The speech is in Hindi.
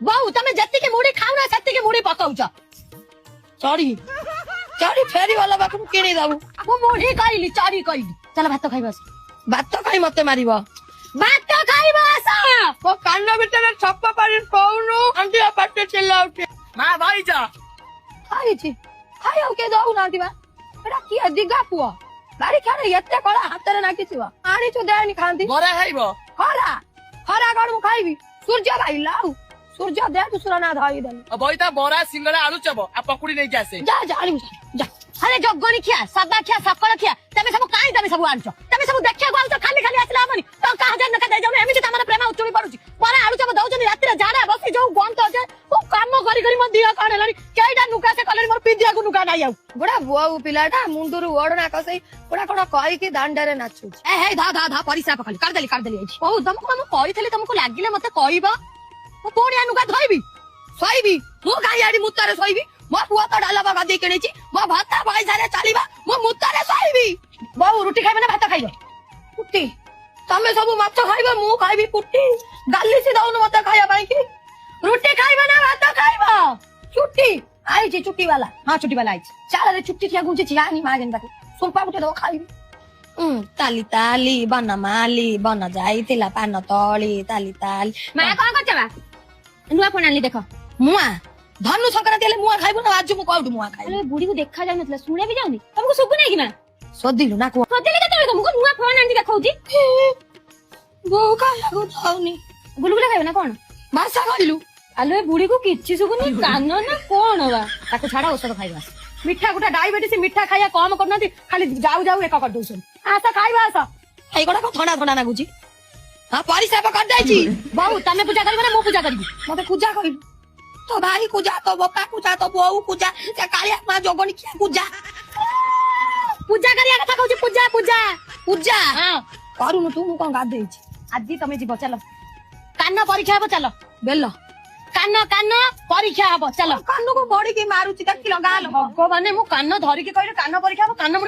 बहु तमे जत्ती के मुड़ी खाऊ ना सत्ती के मुड़ी पकाउछ चढ़ी चढ़ी फेरी वाला बाकू किनी दबु मु मुड़ी कइली चढ़ी कइली चल भात खाइबस भात खाइ मते मारिबो भात खाइबस को कान्ना भितर छप्पा पारी कोउनु आंटी पाटे चिल्लाउते मां भाई जा खाइछि खाइओ के दउ ना दिबा एटा की दिगा पुआ बारी खाने एते कला हातरे ना किछिबा आनी छु देनी खांती बरा खाइबो खरा खरा गड मु खाइबी सूर्य भाई लाउ सूर्य दे दुसरा ना धाई देनी अब बइता बरा सिंगड़ा आलू चबो आ पकुड़ी नै जासे जा जा आनी जा अरे जगनी खिया सबा खिया सकल खिया तमे सब काई तमे सब आनछ तमे सब देखिया गल तो खाली खाली आसला हमनी तो का हजार नका दे जाऊ एमिति तमन प्रेम उचुली पडुची बरा आलू चब दउचनी राती रे जाडा बसी जो गंत जे ओ काम करी करी म दिया काढेलानी केइडा नुका से कलरी मोर पिदिया को नुका नाही आउ बडा बुआउ पिलाटा मुंडुरु ओडना कसै बडा कोडा कहि के दांडरे नाचु ए हे धा धा धा परिसा पखली कर देली ओ तुमको म कहिथले तुमको लागिले मते कहिबा ओ कोडिया नुका धइबी सइबी मो गाई आडी मुत्तारे सइबी मो पुआ तो डाला बागा दे केनेची मो भात भाई सारे चलीबा मो मुत्तारे सइबी बहु रोटी खाइबे ना भात खाइबे पुट्टी तमे सब माछ खाइबे मु खाइबी पुट्टी गाली से दाउन मते खाया बाई की रोटी खाइबे ना भात खाइबा छुट्टी आई छी छुट्टी वाला हां छुट्टी वाला आई चाल रे छुट्टी थिया गुंची छिया नी मागेन ताको सुपा गुटे दो खाइबी ताली ताली बन माली बन जाइतिला पान तळी ताली ताली मां कोन करछबा नुआ फोन आनली देखो मुआ धनु संक्रांति ले मुआ खाइबो ना आज मु कोउड मुआ खाइ अरे बुढ़ी को देखा जाय नतला सुने भी जाउनी तुमको सुगु नै कि मां सदिलु ना को सदेले केते तुमको नुआ फोन आनली देखौजी बो का लागो जाउनी गुलगुला खाइबे ना कोन भाषा कइलु आलो बुढ़ी को किछि सुगुनी कान ना कोन बा ताको छाड़ा औषध खाइबा मिठा गुटा डायबिटीज मिठा खाया कम करनती खाली जाऊ जाऊ एक कर दउसन आसा खाइबा आसा एई गोडा को ठंडा ठंडा नागुची हां परिसाप कर दाइची बहु तमे पूजा करबे ना मो पूजा करबी मते पूजा कइलु तो भाई पूजा तो बापा पूजा तो बहू पूजा से कालिया मां जोगनी किया पूजा पूजा करिया कथा कहूची पूजा पूजा पूजा हां करू न तू मु कोन गाद देछि आजी तमे जीव चलो कान परीक्षा हबो चलो बेल कान कान परीक्षा हबो चलो कान को बड़ी की मारुची देखि लगा लो भगवान मु कान धरि के कहले कान परीक्षा हबो कान मोर